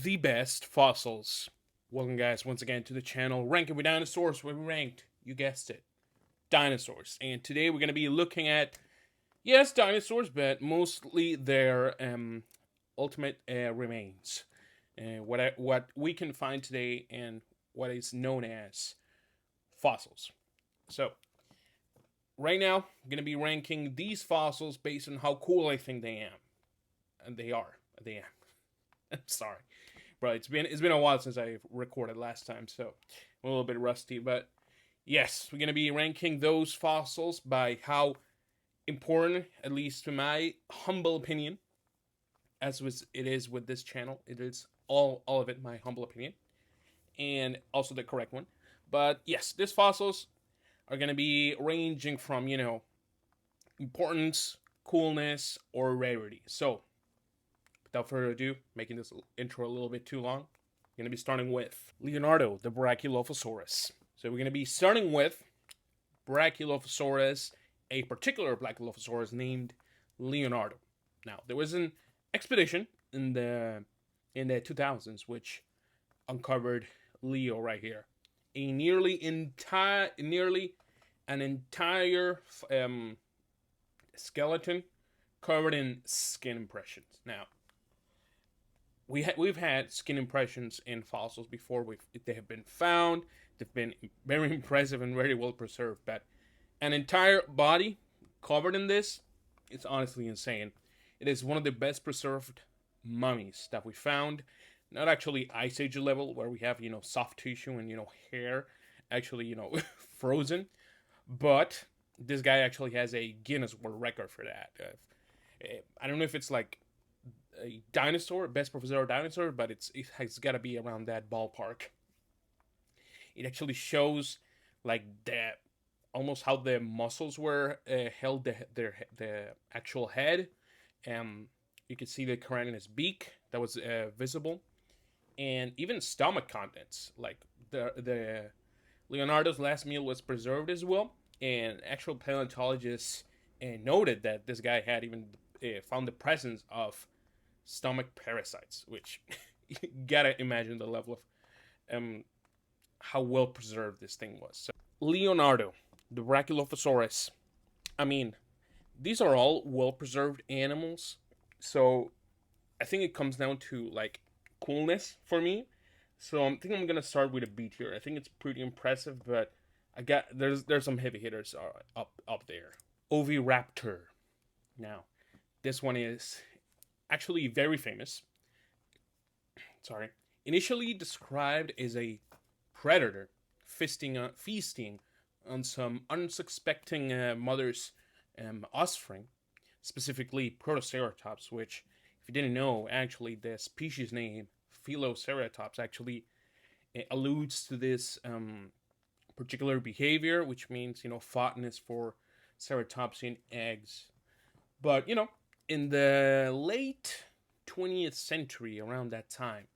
the best fossils. Welcome guys once again to the channel Ranking with Dinosaurs, where we ranked, you guessed it, dinosaurs. And today we're going to be looking at, yes, dinosaurs, but mostly their ultimate remains. What we can find today and what is known as fossils. So, right now, I'm going to be ranking these fossils based on how cool I think they am. And they are. They am. I'm sorry. Bro, it's been a while since I recorded last time, so I'm a little bit rusty. But yes, we're going to be ranking those fossils by how important, at least to my humble opinion, as it is with this channel. It is all of it my humble opinion, and also the correct one. But yes, these fossils are going to be ranging from, importance, coolness, or rarity. So, without further ado, making this intro a little bit too long, we're going to be starting with Leonardo, the Brachylophosaurus. So we're going to be starting with Brachylophosaurus, a particular Brachylophosaurus named Leonardo. Now, there was an expedition in the 2000s which uncovered Leo right here. A nearly an entire skeleton covered in skin impressions. Now, we've had skin impressions in fossils before. They have been found. They've been very impressive and very well preserved. But an entire body covered in this, it's honestly insane. It is one of the best preserved mummies that we found. Not actually Ice Age level, where we have, soft tissue and, hair actually, frozen. But this guy actually has a Guinness World Record for that. I don't know if it's like a dinosaur, best preserved dinosaur, but it has got to be around that ballpark. It actually shows like almost how the muscles were held the actual head. You can see the carinatus beak that was visible, and even stomach contents. Like the Leonardo's last meal was preserved as well, and actual paleontologists noted that this guy had even found the presence of stomach parasites, which you gotta imagine the level of how well preserved this thing was. So, Leonardo, the Brachylophosaurus. I mean, these are all well preserved animals, so I think it comes down to like coolness for me. So I think I'm gonna start with a B tier. I think it's pretty impressive, but there's some heavy hitters up there. Oviraptor. Now, this one is actually very famous. Sorry. Initially described as a predator feasting on some unsuspecting mother's offspring, specifically Protoceratops, which, if you didn't know, actually the species name Philoceratops actually alludes to this particular behavior, which means, fondness for ceratopsian eggs. But, in the late 20th century, around that time,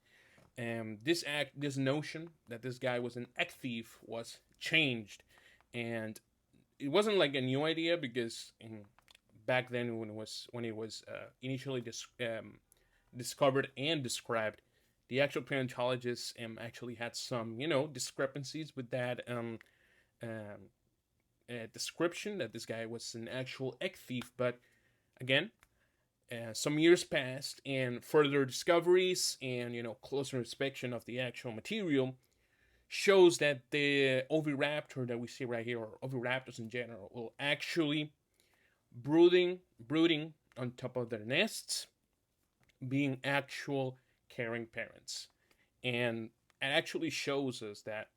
this notion that this guy was an egg thief was changed, and it wasn't like a new idea, because back then when it was initially discovered and described, the actual paleontologists actually had some discrepancies with that description that this guy was an actual egg thief. But again, some years passed, and further discoveries and closer inspection of the actual material shows that the oviraptor that we see right here, or oviraptors in general, will actually brooding on top of their nests, being actual caring parents. And it actually shows us that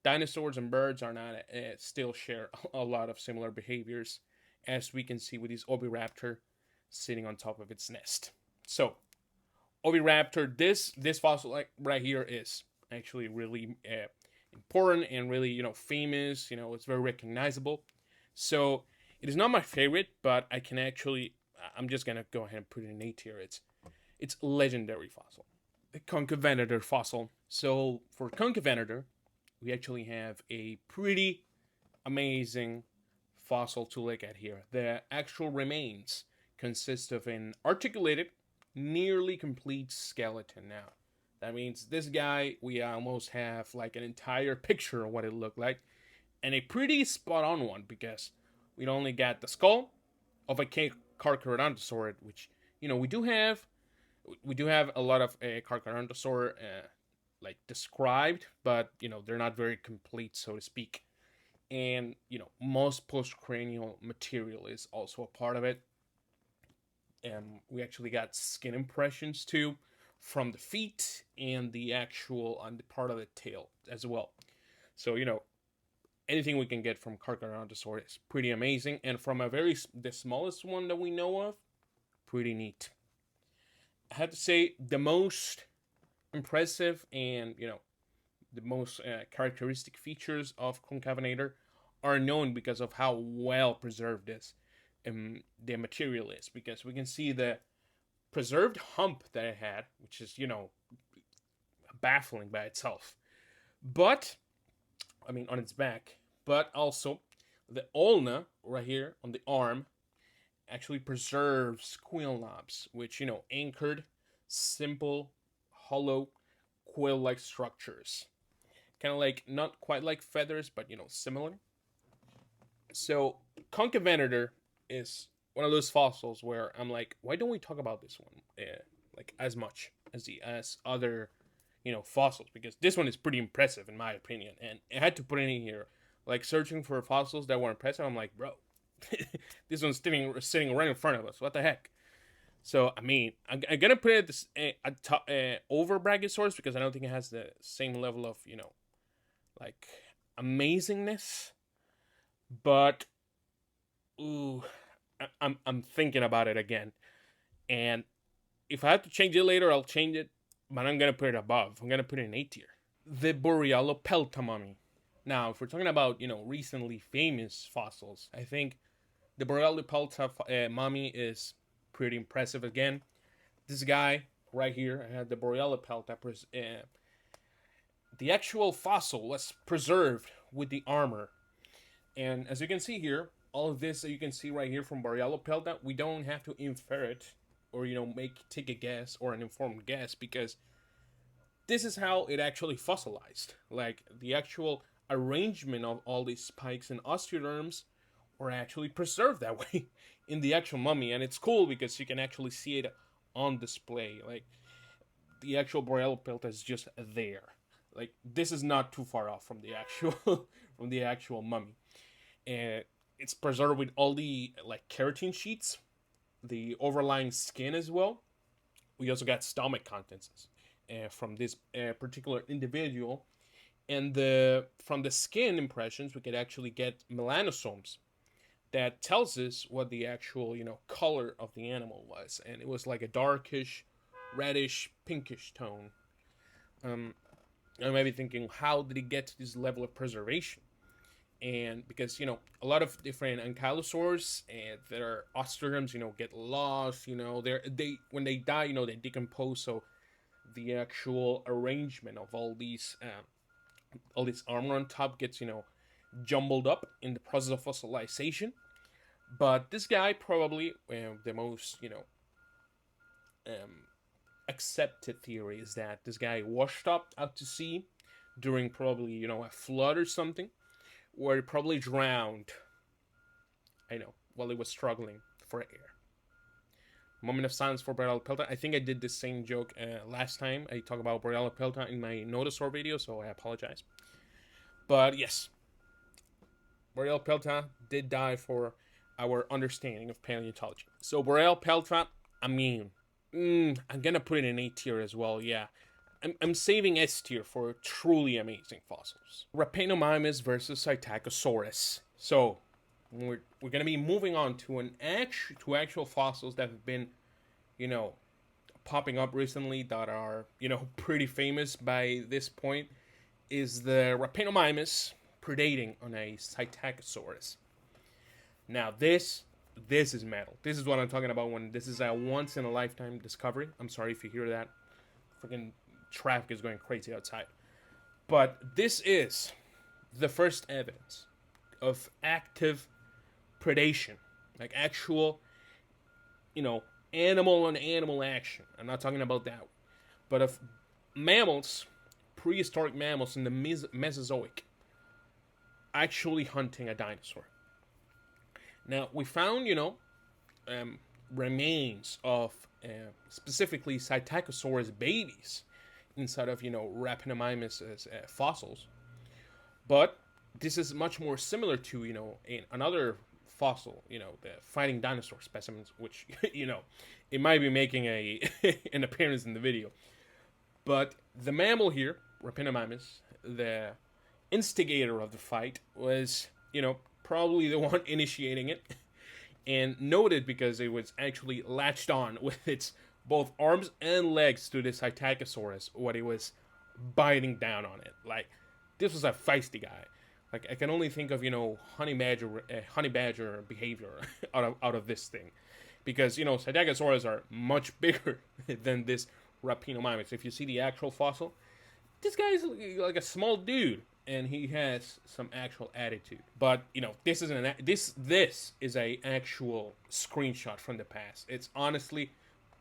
dinosaurs and birds are not still share a lot of similar behaviors, as we can see with this oviraptor sitting on top of its nest. So, oviraptor, this fossil right here is actually really important and really famous. It's very recognizable. So it is not my favorite, but I'm just gonna go ahead and put it in A tier. It's legendary fossil, the CONCAVENATOR fossil. So for CONCAVENATOR, we actually have a pretty amazing fossil to look at here. The actual remains consist of an articulated, nearly complete skeleton. Now, That means this guy, we almost have like an entire picture of what it looked like, and a pretty spot on one, because we only got the skull of a Carcharodontosaur, which we do have. We do have a lot of Carcharodontosaur like described, but they're not very complete, so to speak. And most postcranial material is also a part of it. We actually got skin impressions too, from the feet and the actual on the part of the tail as well. So anything we can get from Carcharodontosaur is pretty amazing, and from the smallest one that we know of, pretty neat. I have to say the most impressive and the most characteristic features of Concavenator are known because of how well preserved the material is, because we can see the preserved hump that it had, which is baffling by itself, but on its back, but also the ulna right here on the arm actually preserves quill knobs, which anchored simple hollow quill-like structures, kind of like, not quite like feathers, but similar. So Concavenator is one of those fossils where I'm like, why don't we talk about this one like as much as other fossils, because this one is pretty impressive in my opinion, and I had to put it in here. Like, searching for fossils that were impressive, I'm like, bro, this one's sitting right in front of us. What the heck? So I'm gonna put it over Brachiosaurus, because I don't think it has the same level of like amazingness. But ooh, I'm thinking about it again, and if I have to change it later, I'll change it. But I'm gonna put it above. I'm gonna put it in A tier. The BOREALOPELTA mummy. Now, if we're talking about recently famous fossils, I think the BOREALOPELTA mummy is pretty impressive again. This guy right here, I had the BOREALOPELTA. The actual fossil was preserved with the armor, and as you can see here, all of this that you can see right here from BOREALOPELTA, we don't have to infer it or take a guess or an informed guess, because this is how it actually fossilized. Like, the actual arrangement of all these spikes and osteoderms were actually preserved that way in the actual mummy, and it's cool because you can actually see it on display. Like, the actual BOREALOPELTA is just there. Like, this is not too far off from the actual mummy, and it's preserved with all the keratin sheets, the overlying skin as well. We also got stomach contents from this particular individual, and from the skin impressions we could actually get melanosomes that tells us what the actual color of the animal was, and it was like a darkish, reddish, pinkish tone. I might be thinking, how did it get to this level of preservation? And because a lot of different ankylosaurs and their osteoderms get lost, they when they die they decompose, so the actual arrangement of all these armor on top gets jumbled up in the process of fossilization. But this guy probably the most accepted theory is that this guy washed up out to sea during probably a flood or something, where he probably drowned, while he was struggling for air. Moment of silence for BOREALOPELTA. I think I did the same joke last time I talked about BOREALOPELTA in my Dinosaur video, so I apologize. But yes, BOREALOPELTA did die for our understanding of paleontology. So BOREALOPELTA, I'm gonna put it in A tier as well, yeah. I'm saving S tier for truly amazing fossils. REPENOMAMUS versus PSITTACOSAURUS. So we're gonna be moving on to actual fossils that have been, popping up recently, that are pretty famous by this point. Is the REPENOMAMUS predating on a PSITTACOSAURUS. Now this is metal. This is what I'm talking about when this is a once in a lifetime discovery. I'm sorry if you hear that. Freaking traffic is going crazy outside. But this is the first evidence of active predation. Like actual, animal on animal action. I'm not talking about that. But of mammals, prehistoric mammals in the Mesozoic, actually hunting a dinosaur. Now, we found, remains of specifically Psittacosaurus babies inside of, Repenomamus fossils. But this is much more similar to, in another fossil, the fighting dinosaur specimens, which, it might be making an appearance in the video. But the mammal here, Repenomamus, the instigator of the fight, was, probably the one initiating it, and noted because it was actually latched on with its both arms and legs to this Psittacosaurus when it was biting down on it. Like, this was a feisty guy. Like, I can only think of, honey badger behavior out of this thing. Because, Psittacosaurus are much bigger than this Repenomamus. If you see the actual fossil, this guy is like a small dude, and he has some actual attitude. But, this is this is a actual screenshot from the past. It's honestly,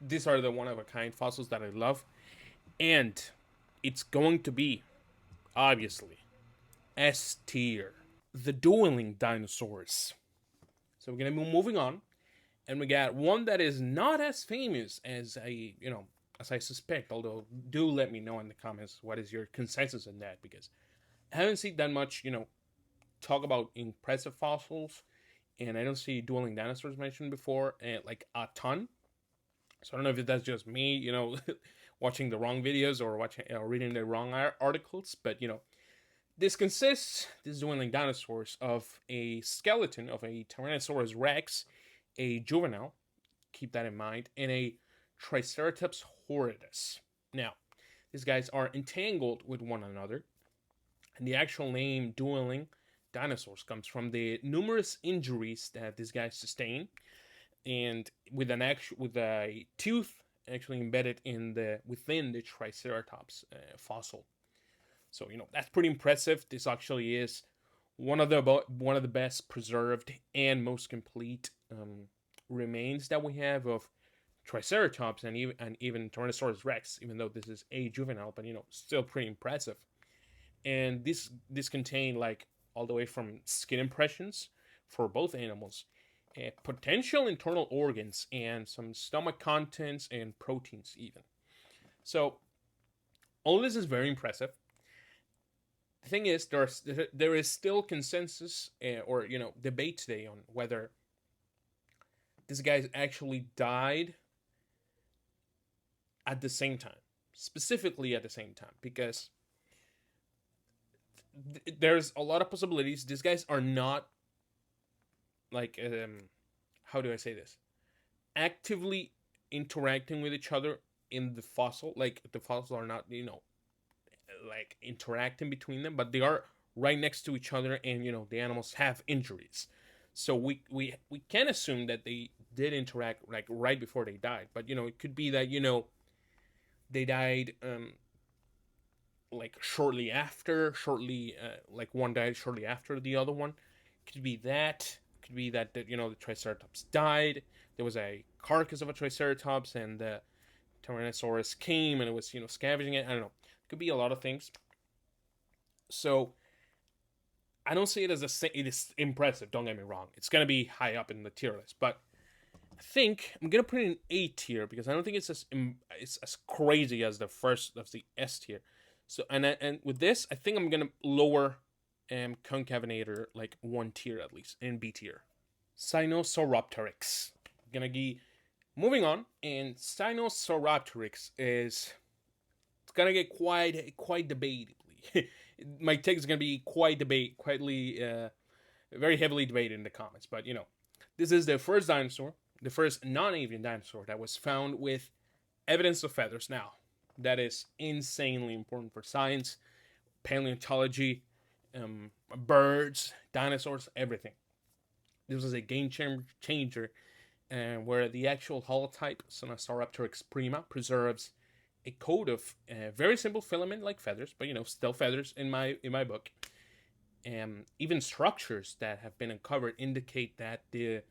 these are the one-of-a-kind fossils that I love. And it's going to be, obviously, S tier. The dueling dinosaurs. So we're going to be moving on. And we got one that is not as famous as as I suspect. Although, do let me know in the comments what is your consensus on that. Because I haven't seen that much, talk about impressive fossils. And I don't see dueling dinosaurs mentioned before, like a ton. So I don't know if that's just me, watching the wrong videos or reading the wrong articles. But, this dueling dinosaurs, of a skeleton of a Tyrannosaurus rex, a juvenile, keep that in mind, and a Triceratops horridus. Now, these guys are entangled with one another, and the actual name dueling dinosaurs comes from the numerous injuries that these guys sustain, and with a tooth actually embedded within the Triceratops fossil. So, that's pretty impressive. This actually is one of the best preserved and most complete remains that we have of Triceratops and even Tyrannosaurus rex, even though this is a juvenile, but still pretty impressive. And this contain, like, all the way from skin impressions for both animals, potential internal organs, and some stomach contents and proteins even. So all this is very impressive. The thing is, there is still consensus or debate today on whether this guy actually died at the same time, specifically at the same time, because there's a lot of possibilities. These guys are not, like, how do I say this? Actively interacting with each other in the fossil. Like, the fossils are not, like, interacting between them, but they are right next to each other, and the animals have injuries, so we can assume that they did interact, like, right before they died. But it could be that they died like shortly after, like one died shortly after the other one. Could be that the Triceratops died, there was a carcass of a Triceratops, and the Tyrannosaurus came and it was scavenging it. I don't know. Could be a lot of things. So I don't see it as it is impressive, don't get me wrong. It's gonna be high up in the tier list, but I think I'm gonna put it in A tier because I don't think it's as crazy as the first of the S tier. So and with this, I think I'm gonna lower Concavenator like one tier at least, in B tier. SINOSAUROPTERYX. Gonna be moving on, and SINOSAUROPTERYX is, it's gonna get quite debatably. My take is gonna be very heavily debated in the comments. But this is the first dinosaur, the first non-avian dinosaur that was found with evidence of feathers. Now, that is insanely important for science, paleontology, birds, dinosaurs, everything. This was a game changer, where the actual holotype SINOSAUROPTERYX prima preserves a coat of very simple filament like feathers, but still feathers in my book. Even structures that have been uncovered indicate that the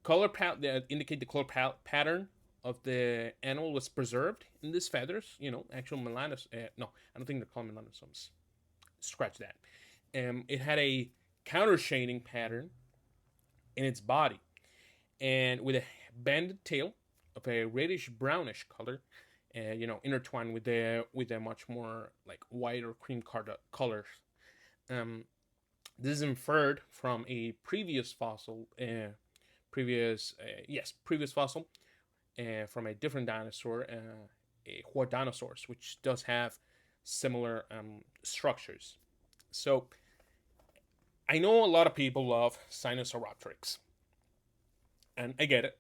color pattern of the animal was preserved in these feathers. You know, actual melanos. No, I don't think they're called melanosomes. Scratch that. It had a counter shading pattern in its body, and with a banded tail of a reddish brownish color, you know, intertwined with a much more like white or cream colors. This is inferred from a previous fossil, previous fossil from a different dinosaur, a Dinosaurs, which does have similar structures. So I know a lot of people love SINOSAUROPTERYX, and I get it.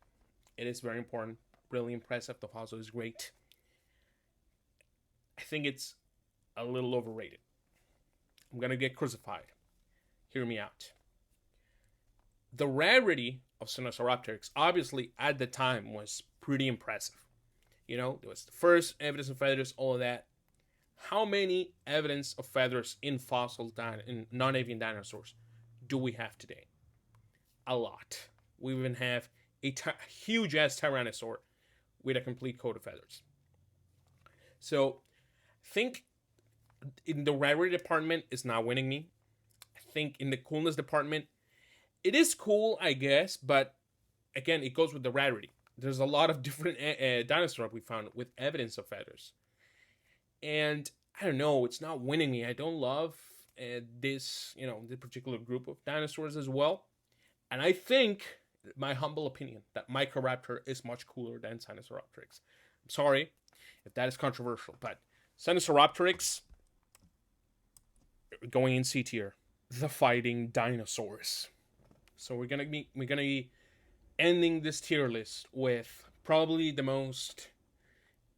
It is very important, really impressive. The fossil is great. I think it's a little overrated. I'm gonna get crucified. Hear me out. The rarity of SINOSAUROPTERYX, obviously, at the time was pretty impressive. You know, there was the first evidence of feathers, all of that. How many evidence of feathers in fossil in non-avian dinosaurs do we have today? A lot. We even have a huge-ass Tyrannosaur with a complete coat of feathers. So, I think in the rarity department is not winning me. I think in the coolness department, it is cool, I guess, but again, it goes with the rarity. There's a lot of different dinosaurs we found with evidence of feathers. And I don't know, it's not winning me. I don't love this particular group of dinosaurs as well. And I think, my humble opinion, that Microraptor is much cooler than SINOSAUROPTERYX. I'm sorry if that is controversial, but SINOSAUROPTERYX going in C tier. The fighting dinosaurs. So we're gonna be ending this tier list with probably the most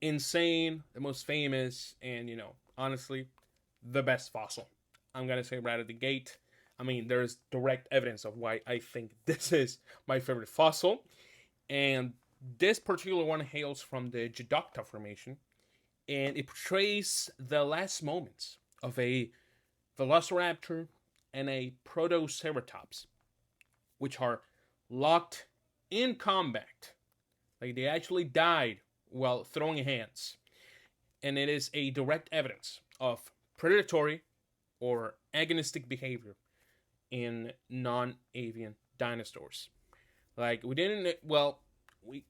insane, the most famous, and honestly, the best fossil. I'm gonna say right at the gate. I mean, there's direct evidence of why I think this is my favorite fossil, and this particular one hails from the Geducta Formation, and it portrays the last moments of a Velociraptor and a Protoceratops, which are locked in combat. Like, they actually died while throwing hands. And it is a direct evidence of predatory or agonistic behavior in non-avian dinosaurs. Like, we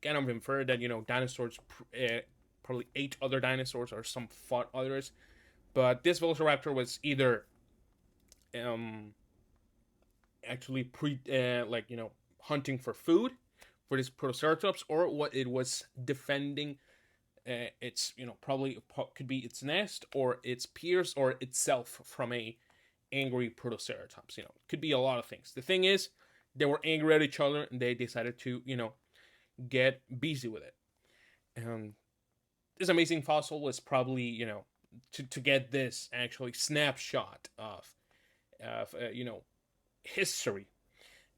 kind of inferred that, dinosaurs probably ate other dinosaurs or some fought others. But this Velociraptor was either actually hunting for food for this Protoceratops, or what it was defending its probably could be its nest or its peers or itself from a angry Protoceratops. It could be a lot of things. The thing is, they were angry at each other and they decided to get busy with it. This amazing fossil was probably to get this actually snapshot of history.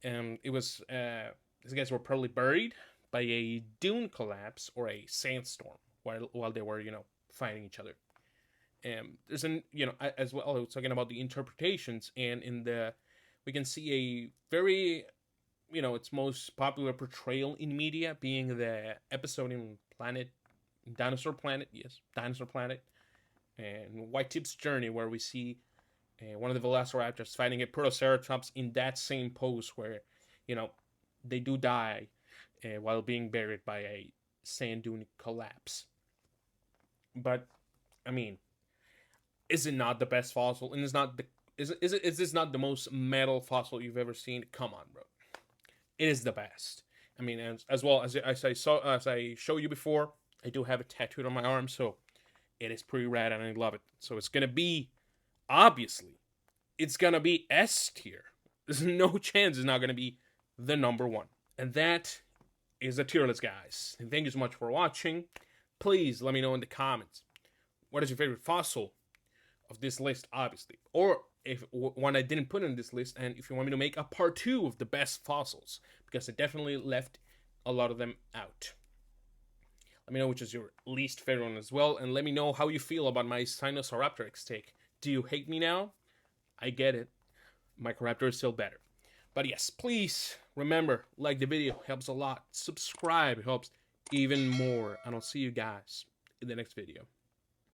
It was these guys were probably buried by a dune collapse or a sandstorm while they were fighting each other. There's as well, I was talking about the interpretations, and we can see a very its most popular portrayal in media being the episode in Dinosaur Planet, and White Tip's Journey, where we see one of the Velociraptors fighting a Protoceratops in that same pose where, they do die while being buried by a sand dune collapse. But, I mean, is it not the best fossil? And is this not the most metal fossil you've ever seen? Come on, bro. It is the best. I mean, as well as I showed you before, I do have it tattooed on my arm, so it is pretty rad and I love it. So it's gonna be, obviously, it's gonna be S tier. There's no chance it's not gonna be the number one. And that is the tier list, guys. And thank you so much for watching. Please let me know in the comments, what is your favorite fossil of this list, obviously. Or if one I didn't put in this list, and if you want me to make a part 2 of the best fossils, because I definitely left a lot of them out. Let me know which is your least favorite one as well, and let me know how you feel about my SINOSAUROPTERYX take. Do you hate me now? I get it. Microraptor is still better. But yes, please remember, like the video, helps a lot. Subscribe, helps even more. And I'll see you guys in the next video.